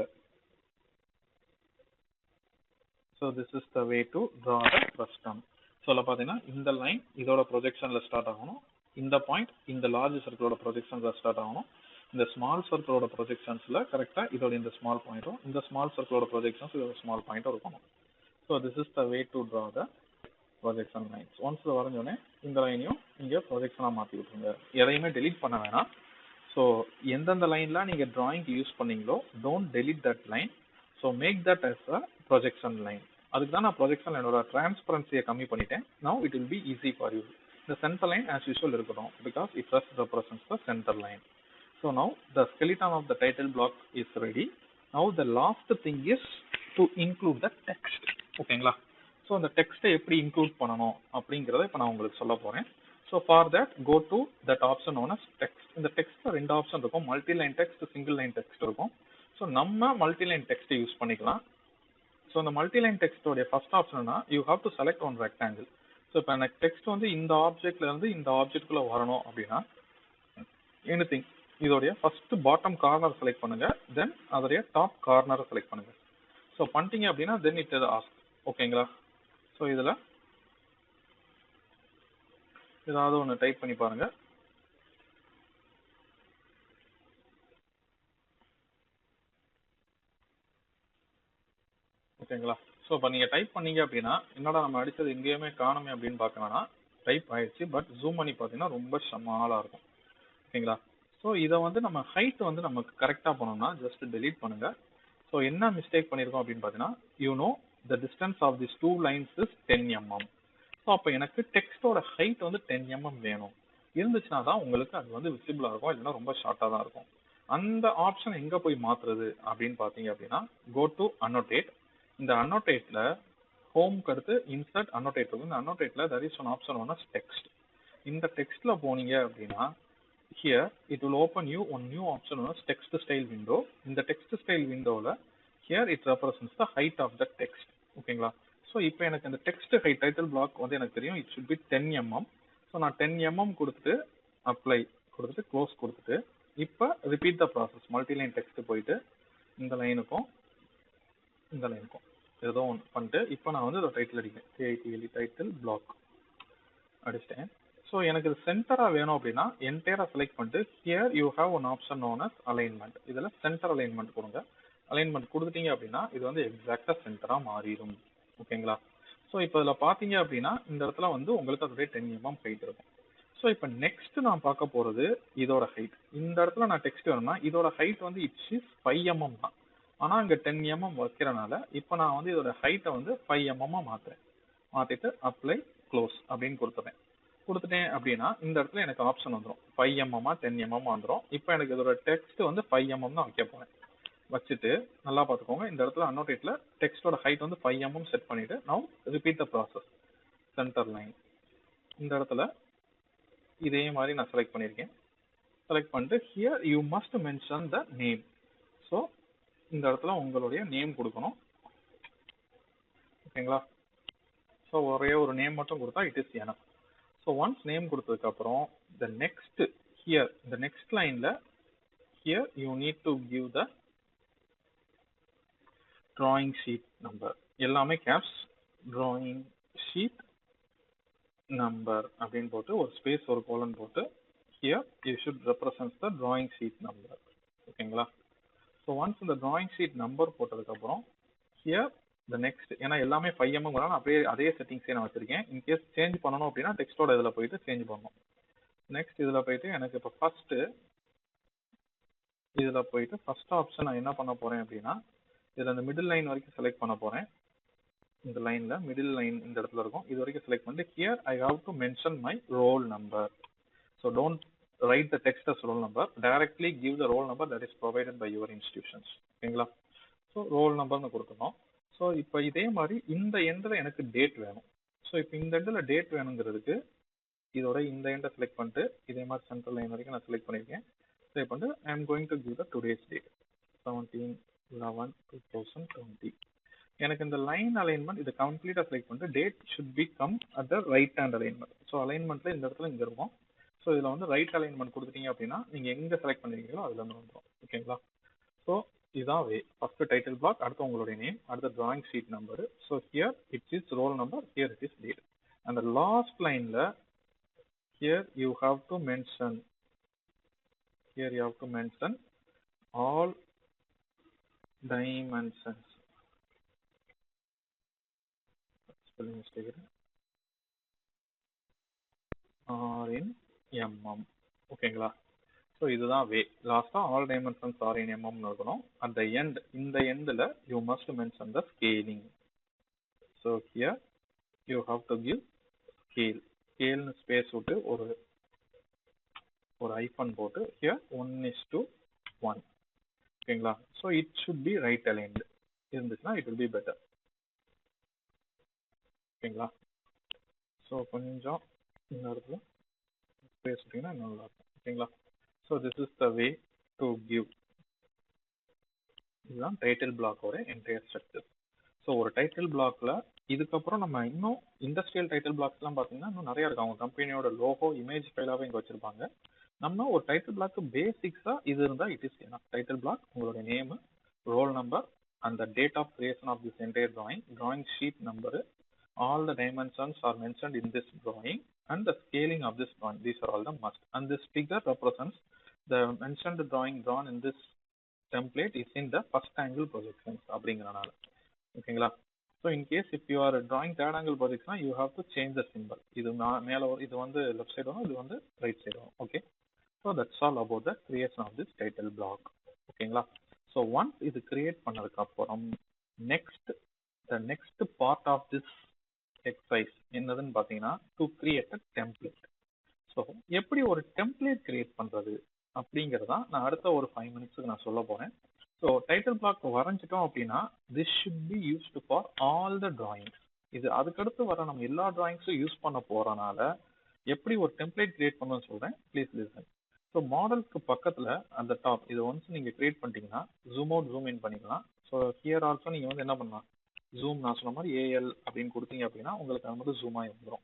So this is the way to draw the frustum. So அதில் பார்த்தீங்கன்னா இந்த லைன் இதோட ப்ரொஜெக்ஷனில் ஸ்டார்ட் ஆகணும், இந்த பாயிண்ட் இந்த லார்ஜ் சர்க்கிளோட ப்ரொஜெக்ஷன்ஸில் ஸ்டார்ட் ஆகணும், இந்த ஸ்மால் சர்க்கிளோட ப்ரொஜெக்ஷன்ஸில் கரெக்டாக இதோட இந்த ஸ்மால் பாயிண்ட்டும், இந்த ஸ்மால் சர்க்கிளோட ப்ரொஜெக்ஷன்ஸ் இதோட ஸ்மால் பாயிண்ட்டும் இருக்கணும். So this is the way to draw the projection lines. Once இதை வரைஞ்சோடனே இந்த லைனையும் இங்கே ப்ரொஜெக்ஷனாக மாற்றி விட்டுருங்க. எதையுமே டெலீட் பண்ண வேணாம். ஸோ எந்தெந்த லைன்லாம் நீங்கள் டிராயிங்க்கு யூஸ் பண்ணீங்களோ don't delete that line. So make that as a projection line. அதுக்கு தான் நான் ப்ரொஜெக்ஷன் லைனோட டிரான்ஸ்பரன்சியை கம்மி பண்ணிட்டேன். Now it will be easy for you. இந்த சென்டர் லைன் ஆஸ் யூஸ்வல் இருக்கணும் because it just represents the center line. So now the skeleton of the title block is ready. Now the last thing is to include the text. ஓகேங்களா? So அந்த டெக்ஸ்ட்டை எப்படி include பண்ணணும் அப்படிங்கிறத இப்போ நான் உங்களுக்கு சொல்ல போகிறேன். So for that go to that option known as text. இந்த டெக்ஸ்ட்டில் 2 ஆப்ஷன் இருக்கும், multi line text, single line text இருக்கும். ஸோ நம்ம மல்டி லைன் டெக்ஸ்ட்டை யூஸ் பண்ணிக்கலாம். ஸோ அந்த மல்டி லைன் டெக்ஸ்டோடைய ஃபர்ஸ்ட் ஆப்ஷன்னா you have to select one rectangle. So இப்போ எனக்கு டெக்ஸ்ட் வந்து இந்த ஆப்ஜெக்ட்ல இருந்து இந்த ஆப்ஜெக்ட்குள்ளே வரணும் அப்படின்னா எனிதிங் இதோடைய ஃபர்ஸ்ட் பாட்டம் கார்னர் செலக்ட் பண்ணுங்க, தென் அதோடைய டாப் கார்னரை செலக்ட் பண்ணுங்க. ஸோ பண்ணிட்டீங்க அப்படின்னா தென் இட் இஸ் ஆஸ்க். ஓகேங்களா? ஸோ இதில் ஏதாவது ஒன்று டைப் பண்ணி பாருங்க. ஓகேங்களா? ஸோ இப்போ நீங்கள் டைப் பண்ணீங்க அப்படின்னா என்னடா நம்ம அடித்தது எங்கேயுமே காணுமே அப்படின்னு பார்க்கணும்னா டைப் ஆயிடுச்சு. பட் ஜூம் பண்ணி பார்த்தீங்கன்னா ரொம்ப ஷமாலாக இருக்கும். ஓகேங்களா? ஸோ இதை வந்து நம்ம ஹைட் வந்து நமக்கு கரெக்டாக பண்ணோம்னா ஜஸ்ட் டெலீட் பண்ணுங்க. ஸோ என்ன மிஸ்டேக் பண்ணியிருக்கோம் அப்படின்னு பார்த்தீங்கன்னா you know the distance of this 2 lines is 10 mm. So அப்போ எனக்கு டெக்ஸ்டோட ஹைட் வந்து 10 mm வேணும். இருந்துச்சுன்னா தான் உங்களுக்கு அது வந்து விசிபிளாக இருக்கும், இல்லைன்னா ரொம்ப ஷார்ட்டாக தான் இருக்கும். அந்த ஆப்ஷன் எங்கே போய் மாற்றுறது அப்படின்னு பார்த்தீங்க அப்படின்னா கோ டு அன்னோடேட். இந்த அன்னோடேட்டில் ஹோம்க்கு அடுத்து இன்சர்ட் அன்னோடேட் இருக்கும். இந்த அன்னோடேட்டில் that is one option known as text. இந்த டெக்ஸ்ட்டில் போனீங்க அப்படின்னா here it will open you one new option known as text style window. இந்த text style windowல here it represents the height of the text. ஓகேங்களா? So இப்போ எனக்கு இந்த text height title black வந்து எனக்கு தெரியும் it should be 10 mm. So நான் 10 mm கொடுத்துட்டு அப்ளை கொடுத்துட்டு க்ளோஸ் கொடுத்துட்டு இப்போ repeat the process. Multiline text போயிட்டு இந்த லைனுக்கும் இந்த லைனுக்கும் ஏதோ ஒன்று பண்ணிட்டு இப்போ நான் வந்து டைட்டில் அடிக்கிறேன். KITLE டைட்டில் பிளாக் அடிச்சிட்டேன். ஸோ எனக்கு இது சென்டராக வேணும் அப்படின்னா என்டையராக செலக்ட் பண்ணிட்டு here you have one option known as alignment. இதில் சென்டர் அலைன்மெண்ட் கொடுங்க. அலைன்மெண்ட் கொடுத்துட்டீங்க அப்படின்னா இது வந்து எக்ஸாக்டாக சென்டராக மாறிடும். ஓகேங்களா? ஸோ இப்போ இதில் பார்த்தீங்க அப்படின்னா இந்த இடத்துல வந்து உங்களுக்கு அதோடைய 10 mm ஹைட் இருக்கும். ஸோ இப்போ நெக்ஸ்ட் நான் பார்க்க போகிறது இதோட ஹைட். இந்த இடத்துல நான் டெக்ஸ்ட் வேணும்னா இதோட ஹைட் வந்து இட்ஸ் இஸ் 5 mm தான். ஆனால் இங்கே 10 mm வைக்கிறனால இப்போ நான் வந்து இதோட ஹைட்டை வந்து 5 mm மாற்றுறேன். மாற்றிட்டு அப்ளை க்ளோஸ் அப்படின்னு கொடுத்துட்டேன் அப்படின்னா இந்த இடத்துல எனக்கு ஆப்ஷன் வந்துடும் 5 mm 10 mm வந்துடும். இப்போ எனக்கு இதோட டெக்ஸ்ட் வந்து 5 mm தான் வைக்க போகிறேன். வச்சுட்டு நல்லா பார்த்துக்கோங்க, இந்த இடத்துல அன்னோடேட்ல டெக்ஸ்டோட ஹைட் வந்து 5 mm செட் பண்ணிட்டு now repeat the process. Centre line இந்த இடத்துல இதே மாதிரி நான் செலக்ட் பண்ணியிருக்கேன். செலக்ட் பண்ணிட்டு here you must mention the name. So இந்த இடத்துல உங்களுடைய நேம் கொடுக்கணும். ஓகேங்களா? ஸோ ஒரே ஒரு நேம் மட்டும் கொடுத்தா it is enough. So once name கொடுத்ததுக்கு அப்புறம் த நெக்ஸ்ட் ஹியர் இந்த நெக்ஸ்ட் லைன்ல here you need to give the drawing sheet number. எல்லாமே கேப்ஸ். drawing sheet number அப்படின்னு போட்டு ஒரு ஸ்பேஸ் ஒரு கோலன் போட்டு here you should represent the drawing sheet number. ஓகேங்களா? ஸோ ஒன்ஸ் இந்த drawing sheet number போட்டதுக்கு அப்புறம் here the next, ஏன்னா எல்லாமே 5 mm அப்படியே அதே செட்டிங்ஸே நான் வச்சிருக்கேன். இன்கேஸ் சேஞ்ச் பண்ணணும் அப்படின்னா டெக்ஸ்டோட இதில் போயிட்டு சேஞ்ச் பண்ணணும். நெக்ஸ்ட் இதில் போயிட்டு எனக்கு இப்போ ஃபர்ஸ்ட் இதில் போயிட்டு ஃபர்ஸ்ட் ஆப்ஷன் நான் என்ன பண்ண போறேன் அப்படின்னா இதில் இந்த மிடில் லைன் வரைக்கும் செலக்ட் பண்ண போறேன். இந்த லைன்ல மிடில் லைன் இந்த இடத்துல இருக்கும். இது வரைக்கும் செலக்ட் பண்ணிட்டு here I have to mention my roll number. So don't write the text as roll number, directly give the roll number that is provided by your institutions. ஓகேங்களா? ஸோ ரோல் நம்பர்னு கொடுக்கணும். ஸோ இப்போ இதே மாதிரி இந்த எண்டில் எனக்கு டேட் வேணும். ஸோ இப்போ இந்த எண்டில் டேட் வேணுங்கிறதுக்கு இதோட இந்த எண்டை செலக்ட் பண்ணிட்டு இதே மாதிரி சென்ட்ரல் லைன் வரைக்கும் நான் செலக்ட் பண்ணியிருக்கேன். செலக்ட் பண்ணிட்டு I am going to give the today's date 17/11/2020. எனக்கு இந்த லைன் அலைன்மெண்ட் இதை கம்ப்ளீட்டா செலக்ட் பண்ணிட்டு date should be come at the right hand alignment. So அலைன்மெண்ட்ல இந்த இடத்துல இங்க இருக்கும். ஸோ இதுல வந்து ரைட் அலைன்மெண்ட் கொடுத்துட்டீங்க அப்படின்னா நீங்க எங்க செலக்ட் பண்ணிருக்கீங்களோ அதுல இருந்து வந்துடும். ஓகேங்களா? ஸோ இதுதான் வே. ஃபர்ஸ்ட் டைட்டில் பிளாக், அடுத்து உங்களுடைய நேம், அடுத்த drawing sheet number. So here it is roll number, here it is date. அந்த லாஸ்ட் லைன்ல here you have to mention all dimensions. spelling mistake are in mm. ஓகேங்களா? So இதுதான் way. லாஸ்டா all dimensions are in எம்எம்னு இருக்கணும். At the end இந்த எண்டில் you must mention the scaling. So here you have to give scale. ஸ்கேல்னு space விட்டு ஒரு ஐஃபன் போட்டு ஹியர் 1:1. ஓகேங்களா? So it should be right aligned இருந்துச்சுன்னா இட் வில் பி பெட்டர். ஓகேங்களா? ஸோ கொஞ்சம் இந்த இடத்துல ஸ்பேஸ் விட்டீங்கன்னா நல்லா இருக்கும். ஓகேங்களா? So this is the way to give. இதுதான் டைட்டில் பிளாக்கோட என்டையர் ஸ்ட்ரக்சர். ஸோ ஒரு டைட்டில் பிளாக்ல இதுக்கப்புறம் நம்ம இன்னும் இண்டஸ்ட்ரியல் டைட்டில் பிளாக்ஸ்லாம் பார்த்தீங்கன்னா இன்னும் நிறைய இருக்கு. அவங்க கம்பெனியோட லோகோ இமேஜ் ஃபைலாகவே இங்கே வச்சிருப்பாங்க. நம்ம ஒரு டைட்டில் பிளாக் பேசிக்ஸாக இது இருந்தால் இட் இஸ் என்ன டைட்டில் பிளாக், உங்களோட நேமு, ரோல் நம்பர், அந்த date of creation of this entire drawing sheet number, all the dimensions are mentioned in this drawing and the scaling of this drawing. These are all the must. And this figure represents the mentioned drawing drawn in this template is in the first angle projections அப்படிங்கிறனால. ஓகேங்களா? So in case if you are drawing third angle projections you have to change the symbol. இது மேலே இது வந்து left side வரும், இது வந்து right side வரும். Okay? So that's all about the creation of this title block. ஓகேங்களா? ஸோ ஒன்ஸ் இது கிரியேட் பண்ணதுக்கு அப்புறம் the next part of this exercise என்னதுன்னு பார்த்தீங்கன்னா to create a template. So எப்படி ஒரு டெம்ப்ளேட் கிரியேட் பண்றது அப்படிங்கிறதா நான் அடுத்த ஒரு 5 minutesக்கு நான் சொல்ல போறேன். ஸோ டைட்டில் பிளாக் வரைஞ்சிட்டோம் அப்படின்னா this should be used for all the drawings. இது அதுக்கடுத்து வர நம்ம எல்லா டிராயிங்ஸும் யூஸ் பண்ண போறனால எப்படி ஒரு டெம்ப்ளேட் கிரியேட் பண்ணணும்னு சொல்றேன், ப்ளீஸ் லிசன். ஸோ மாடலுக்கு பக்கத்துல அந்த டாப் இது ஒன்ஸ் நீங்க கிரியேட் பண்ணிட்டீங்கன்னா ஜூம் அவுட் ஜூம் இன் பண்ணிக்கலாம். ஸோ ஹியர் ஆல்சோ நீங்க வந்து என்ன பண்ணலாம், ஜூம் நான் சொன்ன மாதிரி ஏஎல் அப்படின்னு கொடுத்தீங்க அப்படின்னா உங்களுக்கு அது மட்டும் ஜூம் ஆகி வந்துடும்.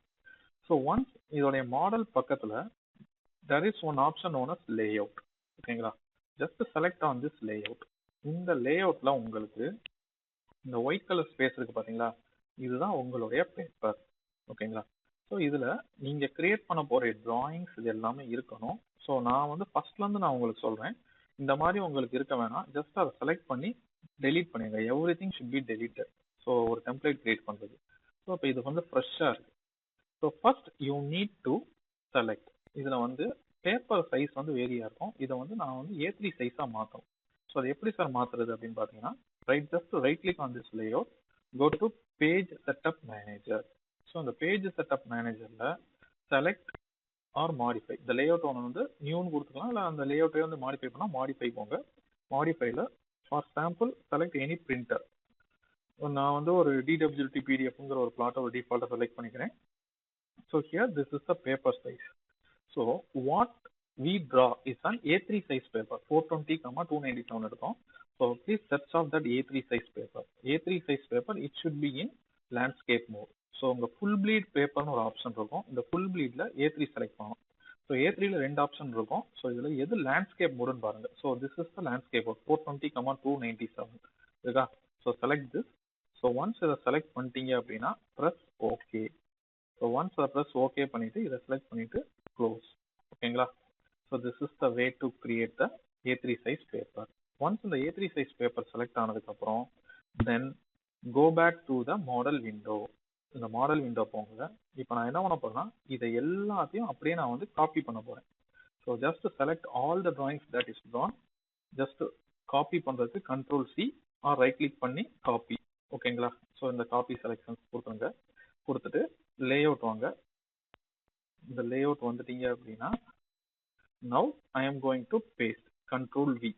ஸோ ஒன்ஸ் இதோடைய மாடல் பக்கத்துல there is one option known as layout. ஓகேங்களா? Just select on this layout. இந்த லேஅவுட்ல உங்களுக்கு இந்த ஒயிட் கலர் ஸ்பேஸ் இருக்கு பாத்தீங்களா, இதுதான் உங்களுடைய பேப்பர். ஓகேங்களா? ஸோ இதுல நீங்க கிரியேட் பண்ண போற டிராயிங்ஸ் இது எல்லாமே இருக்கணும். ஸோ நான் வந்து ஃபர்ஸ்ட்ல இருந்து நான் உங்களுக்கு சொல்றேன், இந்த மாதிரி உங்களுக்கு இருக்க வேணாம். ஜஸ்ட் அதை செலக்ட் பண்ணி டெலீட் பண்ணுங்க. Every thing should be deleted. So ஒரு டெம்ப்ளேட் கிரியேட் பண்றது. ஸோ இப்போ இது வந்து ஃப்ரெஷ்ஷாக இருக்கு. So first you need to select. இதுல வந்து பேப்பர் சைஸ் வந்து வேரியா இருக்கும். இதை வந்து நான் வந்து A3 சைஸா மாத்தணும். ஸோ அது எப்படி சார் மாத்துறது அப்படின்னு பார்த்தீங்கன்னா, just right click on this layout, go to page setup manager. So அந்த பேஜ் செட்டப் மேனேஜர்ல செலக்ட் ஆர் மாடிஃபை, இந்த லேஅவுட் ஒன்று வந்து நியூன்னு கொடுத்துக்கலாம், இல்லை அந்த லேஅவுட்டே வந்து மாடிஃபை பண்ணால் மாடிஃபை போங்க. மாடிஃபைல for sample select any printer. நான் வந்து ஒரு DWT PDFங்கிற ஒரு பிளாட்டை ஒரு டிஃபால்ட்டை செலக்ட் பண்ணிக்கிறேன். So here this is the paper size. So what we draw is an A3 size paper, 420, 297 எடுத்தோம். So please search of that A3 size paper. A3 size paper, it should be in landscape mode. So உங்க full bleed paperனு ஒரு option இருக்கும். இந்த full bleedல A3 செலக்ட் பண்ணணும். ஸோ A3ல ரெண்டு ஆப்ஷன் இருக்கும். ஸோ இதுல எது லேண்ட்ஸ்கேப் மோடுன்னு பாருங்க. So this is the landscape mode 420, 297 இருக்கா. So select this. So once இதை செலக்ட் பண்ணிட்டீங்க அப்படின்னா ப்ரெஸ் ஓகே. ஸோ ஒன்ஸ் அதை ப்ரெஸ் ஓகே பண்ணிட்டு இதை செலக்ட் பண்ணிட்டு க்ளோஸ். ஓகேங்களா. So this is the way to create the A3 size paper. Once இந்த A3 சைஸ் பேப்பர் செலக்ட் ஆனதுக்கப்புறம் then go back to the model window. இந்த model window போங்க. இப்போ நான் என்ன பண்ண போறேன்னா இதை எல்லாத்தையும் அப்படியே நான் வந்து காப்பி பண்ண போறேன். So just select all the drawings that is drawn. Just copy பண்ணுறதுக்கு Ctrl+C ஆர் ரைட் கிளிக் பண்ணி காப்பி. ஓகேங்களா. ஸோ இந்த காப்பி செலெக்ஷன்ஸ் கொடுத்துருங்க. கொடுத்துட்டு லேஅவுட் வாங்க. இந்த லேஅவுட் வந்துட்டீங்க அப்படின்னா now I am going to paste Ctrl+V.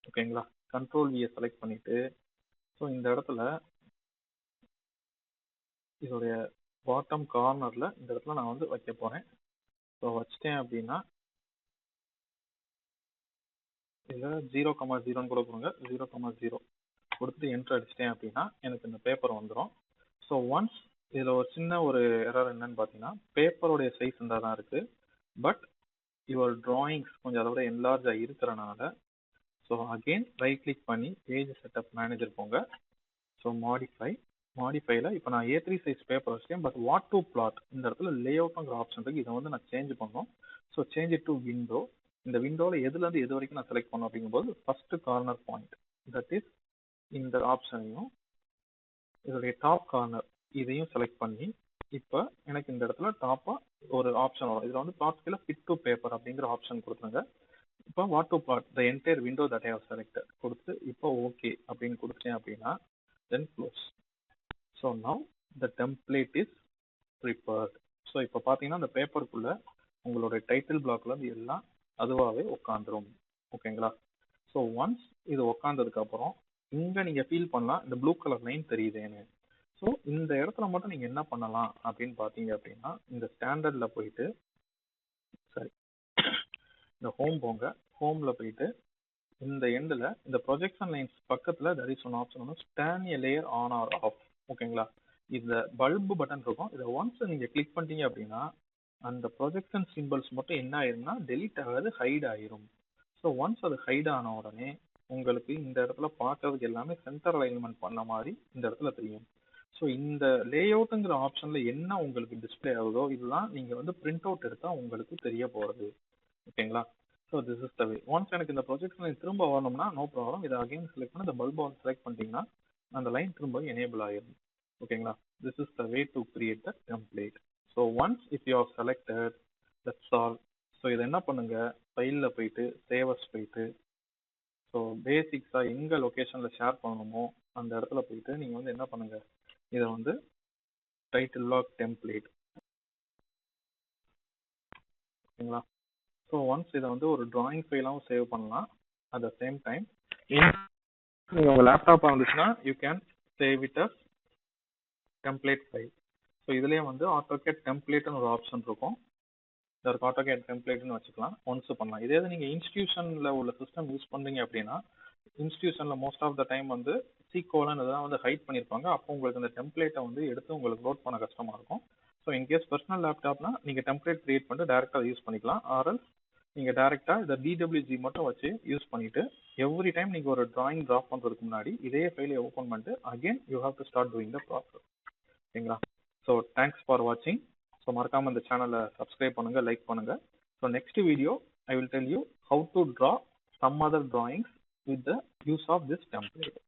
ஓகேங்களா. Ctrl+V செலக்ட் பண்ணிட்டு ஸோ இந்த இடத்துல இதோடைய பாட்டம் கார்னர்ல இந்த இடத்துல நான் வந்து வைக்க போறேன். ஸோ வச்சிட்டேன் அப்படின்னா இதில் 0,0 கூட கொடுங்க. 0,0 கொடுத்துட்டு என்ட்ரு அடிச்சிட்டேன் அப்படின்னா எனக்கு இந்த பேப்பர் வந்துடும். ஸோ ஒன்ஸ் இதில் ஒரு சின்ன ஒரு எரர் என்னன்னு பார்த்தீங்கன்னா பேப்பருடைய சைஸ் இருந்தால் தான் இருக்கு. பட் யுவர் டிராயிங்ஸ் கொஞ்சம் அதோட என்லார்ஜாக இருக்கிறனால ஸோ அகெயின் ரைட் கிளிக் பண்ணி பேஜ் செட்டப் மேனேஜர் போங்க. ஸோ மாடிஃபைல இப்போ நான் A3 சைஸ் பேப்பர் வச்சிட்டேன். பட் வாட் டு பிளாட் இந்த இடத்துல லேஅவுட்ங்கிற ஆப்ஷன் இருக்கு. இதை வந்து நான் சேஞ்ச் பண்ணணும். So change it to window. இந்த விண்டோவில் எதுலேருந்து எது வரைக்கும் நான் செலக்ட் பண்ணணும் அப்படிங்கும்போது first corner point that is இந்த ஆப்ஷனையும் இதோடைய டாப் கார்னர் இதையும் செலக்ட் பண்ணி இப்போ எனக்கு இந்த இடத்துல டாப்பா ஒரு ஆப்ஷன் வரும். இதில் வந்து பிளாட் கீழே ஃபிட் டு பேப்பர் அப்படிங்கிற ஆப்ஷன் கொடுத்துருங்க. இப்போ what to plot the entire window that I have selected கொடுத்து இப்போ ஓகே அப்படின்னு கொடுத்துட்டேன் அப்படின்னா then close. So now the template is prepared. So இப்போ பார்த்தீங்கன்னா அந்த பேப்பருக்குள்ள உங்களுடைய டைட்டில் பிளாக்ல இருந்து எல்லாம் அதுவாகவே உட்காந்துரும். ஓகேங்களா. ஸோ ஒன்ஸ் இது உட்காந்ததுக்கு அப்புறம் இங்க நீங்க ஃபீல் பண்ணலாம் இந்த ப்ளூ கலர் லைன் தெரியுதுன்னு. ஸோ இந்த இடத்துல மட்டும் நீங்க என்ன பண்ணலாம் அப்படின்னு பார்த்தீங்க அப்படின்னா இந்த ஸ்டாண்டர்ட்ல போயிட்டு சரி இந்த ஹோம் போங்க. ஹோம்ல போயிட்டு இந்த எண்டில் இந்த ப்ரொஜெக்ஷன் லைன்ஸ் பக்கத்தில் தட் இஸ் ஒன் ஆப்ஷன் வந்து ஸ்டான் எ லேயர் ஆன் ஆர் ஆஃப். ஓகேங்களா. இந்த பல்பு பட்டன் இருக்கும். இதை ஒன்ஸ் நீங்கள் கிளிக் பண்ணிட்டீங்க அப்படின்னா அந்த ப்ரொஜெக்ஷன் சிம்பிள்ஸ் மட்டும் என்ன ஆயிரும்னா டெலீட் ஆகாது, ஹைட் ஆயிரும். ஸோ ஒன்ஸ் அது ஹைட் ஆன உடனே உங்களுக்கு இந்த இடத்துல பார்க்கறதுக்கு எல்லாமே சென்டர் அலைன்மெண்ட் பண்ண மாதிரி இந்த இடத்துல தெரியும். ஸோ இந்த லேஅவுட்டுங்கிற ஆப்ஷன்ல என்ன உங்களுக்கு டிஸ்பிளே ஆகுதோ இதுதான் நீங்க வந்து பிரிண்ட் அவுட் எடுத்தா உங்களுக்கு தெரிய போறது. ஓகேங்களா. So this is the way. Once எனக்கு இந்த ப்ரொஜெக்ஷன் திரும்ப வரணும்னா நோ ப்ராப்ளம். இதை அகைன் செலக்ட் பண்ணி இந்த பல்பை வந்து செலக்ட் பண்ணிட்டீங்கன்னா அந்த லைன் திரும்ப எனேபிள் ஆயிரும். ஓகேங்களா. This is the way to create the template. So once if you are selected that's all. So இதை என்ன பண்ணுங்க ஃபைலில் போயிட்டு சேவஸ் போயிட்டு ஸோ பேசிக்ஸாக எங்கே லொக்கேஷனில் ஷேர் பண்ணணுமோ அந்த இடத்துல போயிட்டு நீங்கள் வந்து என்ன பண்ணுங்க இதை வந்து டைட்டில் பிளாக் டெம்ப்ளேட். ஓகேங்களா. ஸோ ஒன்ஸ் இதை வந்து ஒரு டிராயிங் ஃபைலாகவும் சேவ் பண்ணலாம். அட் த சேம் டைம் நீங்கள் உங்கள் லேப்டாப்பாக இருந்துச்சுன்னா you can save it as template file. So இதுலேயே வந்து ஆட்டோகேட் டெம்ப்ளேட்னு ஒரு ஆப்ஷன் இருக்கும். இதற்கு ஆட்டோகேட் டெம்ப்ளேட்னு வச்சுக்கலாம். ஒன்ஸ் பண்ணலாம். இதே நீங்கள் இன்ஸ்டியூஷனில் உள்ள சிஸ்டம் யூஸ் பண்ணுறீங்க அப்படின்னா இன்ஸ்டியூஷனில் மோஸ்ட் ஆஃப் த டைம் வந்து சீக்கோலன் இதெல்லாம் வந்து ஹைட் பண்ணியிருப்பாங்க. அப்போ உங்களுக்கு அந்த டெம்ப்ளேட்டை வந்து எடுத்து உங்களுக்கு லோட் பண்ண கஷ்டமாக இருக்கும். ஸோ இன்கேஸ் பர்சனல் லேப்டாப்னா நீங்கள் டெம்ப்ளேட் கிரியேட் பண்ணிட்டு டேரெக்டாக யூஸ் பண்ணிக்கலாம். ஆர்எல்ஸ் நீங்கள் டேரெக்டாக இந்த DWG மட்டும் வச்சு யூஸ் பண்ணிட்டு எவ்ரி டைம் நீங்கள் ஒரு டிராயிங் ட்ராப் பண்ணுறதுக்கு முன்னாடி இதே ஃபைலை ஓப்பன் பண்ணிட்டு again you have to start doing the process. ஓகேங்களா. ஸோ தேங்க்ஸ் ஃபார் வாட்சிங். ஸோ மறக்காமல் இந்த சேனலை சப்ஸ்கிரைப் பண்ணுங்கள், லைக் பண்ணுங்கள். So next video I will tell you how to draw some other drawings with the use of this template.